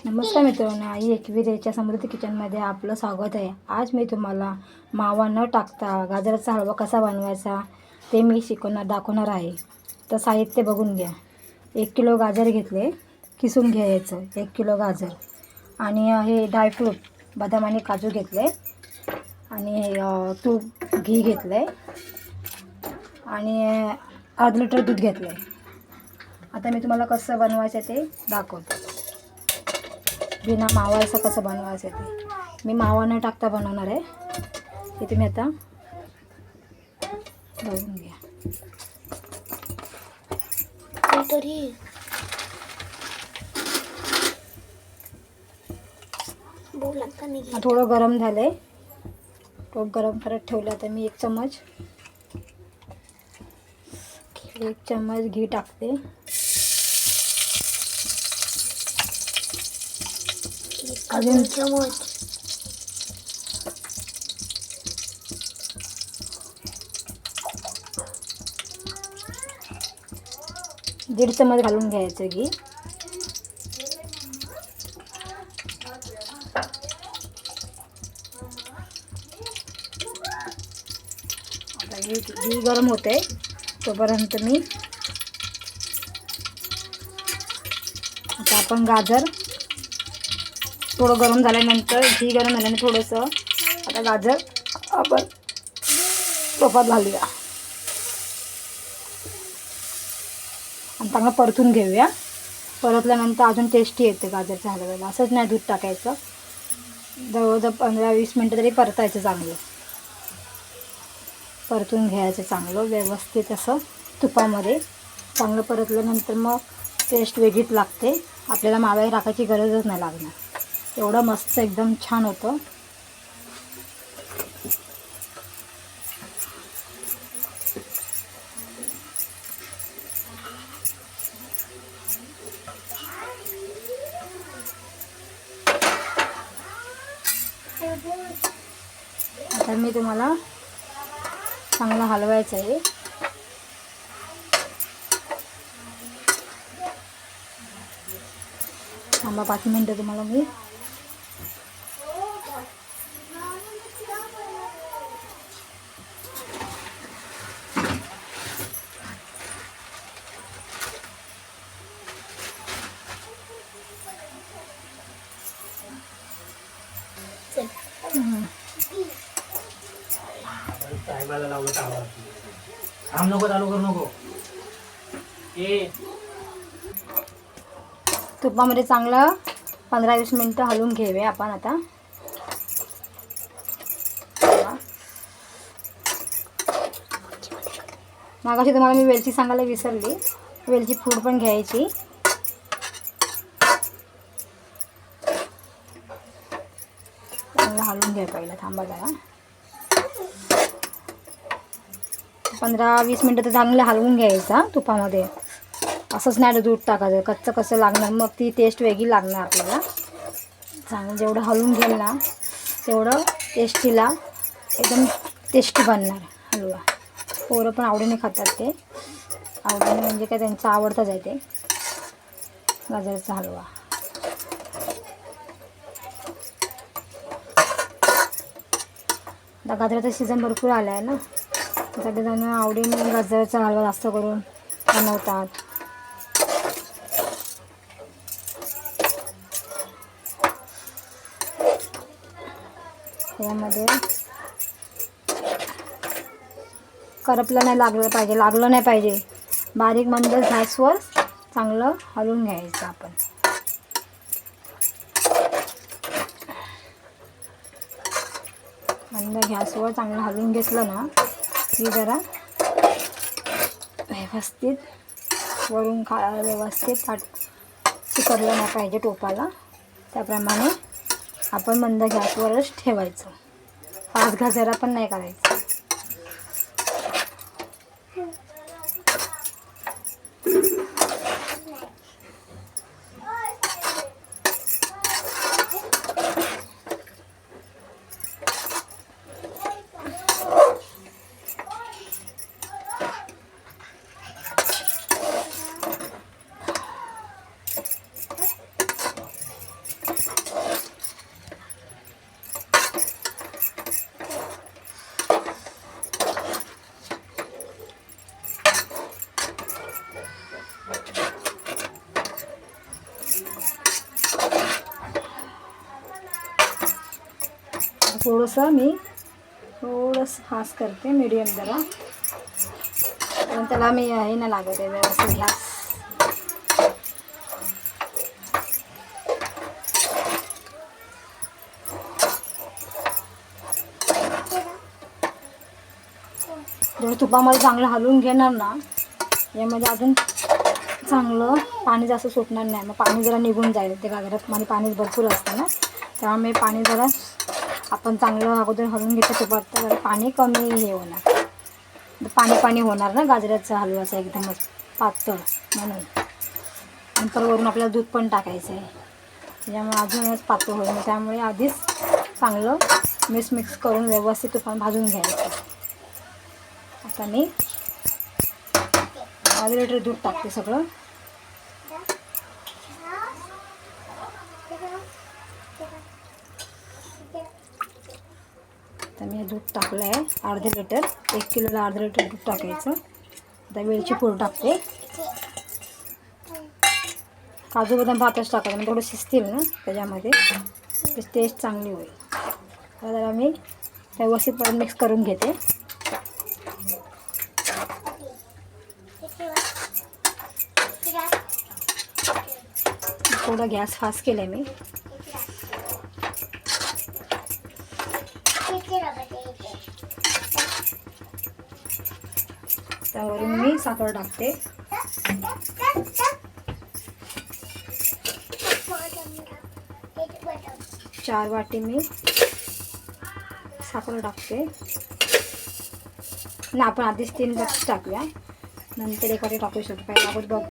नमस्कार मित्रांनो, आई एकविरेच्या समृद्धी किचनमध्ये आपलं स्वागत आहे. आज मी तुम्हाला मावा न टाकता गाजराचा हलवा कसा बनवायचा ते मी दाखवणार आहे. तर साहित्य बघून घ्या. 1 किलो गाजर घेतले, किसून घ्यायचं 1 किलो गाजर. आणि हे ड्रायफ्रूट बदाम आणि काजू घेतले. आणि तूप घी घेतलं आहे. आणि अर्धा लिटर दूध घेतलं आहे. आता मी तुम्हाला कसं बनवायचं ते दाखवते. बिना मावाचं कसं बनवायचं ते मी मावा न टाकता बनवणार आहे. ते तुम्ही आता बघून घ्या. तरी थोडं गरम झालंय. थोडं गरम करत ठेवलं. आता मी 1 चम्मच घी टाकते. अजून चमच 1.5 चम्मच घालून घ्यायचं घी. आता घी गरम होते तोपर्यंत मी आता आपण गाजर थोडं गरम झाल्यानंतर घी गरम झाल्याने थोडंसं आता गाजर आपण तुपात घालूया आणि चांगलं परतून घेऊया. परतल्यानंतर अजून टेस्टी येते गाजरच्या हलव्याला. असंच नाही दूध टाकायचं. जवळजवळ 15-20 मिनटं तरी परतायचं. चांगलं परतून घ्यायचं चांगलं व्यवस्थित असं तुपामध्ये. चांगलं परतल्यानंतर मग टेस्ट वेगळीच लागते. आपल्याला मावा टाकायची गरजच नाही लागणार. एवढं मस्त एकदम छान होतं. आता मी तुम्हाला चांगलं हलवायचं आहे. थांबा 5 मिनटं तुम्हाला मी तुपामध्ये चांगलं 15-20 मिनटं हलवून घेऊया आपण. आता मागाशी तुम्हाला मी वेलची सांगायला विसरली. वेलची पूड पण घ्यायची. चांगलं हलवून घ्या पहिला. थांबा जरा 15-20 मिनटं तर चांगलं हलवून घ्यायचा तुपामध्ये. असंच नाही दूध टाकायचं. कच्चं कसं लागणार, मग ती टेस्ट वेगळी लागणार आपल्याला. चांगलं जेवढं हलवून घेईल ना तेवढं टेस्टीला एकदम टेस्टी बनणार हलवा. पोरं पण आवडीने खातात ते. आवडीने म्हणजे काय त्यांचं आवडतंच आहे ते गाजराचा हलवा. आता गाजराचा सीझन भरपूर आला आहे ना. सगळेजण आवडीने गाजराचा हलवा जास्त करून बनवतात. यामध्ये करपलं नाही लागलं नाही पाहिजे. बारीक मंद गॅसवर चांगलं हलवून घ्यायचं आपण. मंद गॅसवर चांगलं हलवून घेतलं ना की जरा व्यवस्थित वरून व्यवस्थित चिकटलं नाही पाहिजे टोपाला. त्याप्रमाणे आपण मंद गॅसवरच ठेवायचं. फास्ट गॅस जरा पण नाही करायचं. थोडंसं फास्ट करते, मीडियम जरा, कारण त्याला मी हे नाही लागत आहे व्यवस्थित गॅस. जेव्हा तुपामध्ये चांगलं हलवून घेणार ना, यामध्ये अजून चांगलं पाणी जास्त सुटणार नाही. मग पाणी जरा निघून जाईल, ते गाजरात मध्ये पाणी भरपूर असतं ना, त्यामुळे पाणी जरा आपण चांगलं अगोदर हलवून घेतो तुपात, तर पाणी कमी हे होणार, पाणी होणार ना गाजराचा हलवाचा एकदमच पातळ, म्हणून. नंतर वरून आपल्याला दूध पण टाकायचं आहे, त्याच्यामुळे अजूनच पातळ होईल. त्यामुळे आधीच चांगलं मिक्स करून व्यवस्थित तुपात भाजून घ्यायचं. आता मी अर्धा लिटर दूध टाकते सगळं. आता मी हे दूध टाकलं आहे अर्धा लिटर, 1 किलोला अर्धा लिटर दूध टाकायचं. आता वेलची पूड टाकते, काजू बदाम भातच टाकायचं, म्हणजे थोडं शिजतील ना त्याच्यामध्ये, टेस्ट चांगली होईल. तर जरा मी व्यवस्थित परत मिक्स करून घेते. थोडा गॅस फास्ट केला आहे मी. त्यावरून मी साखर टाकते. 4 वाटी मी साखर टाकते. ना आपण आधीच 3 वाटी टाकूया, नंतर 1 वाटी टाकू शकतो. पहिला आपण बघ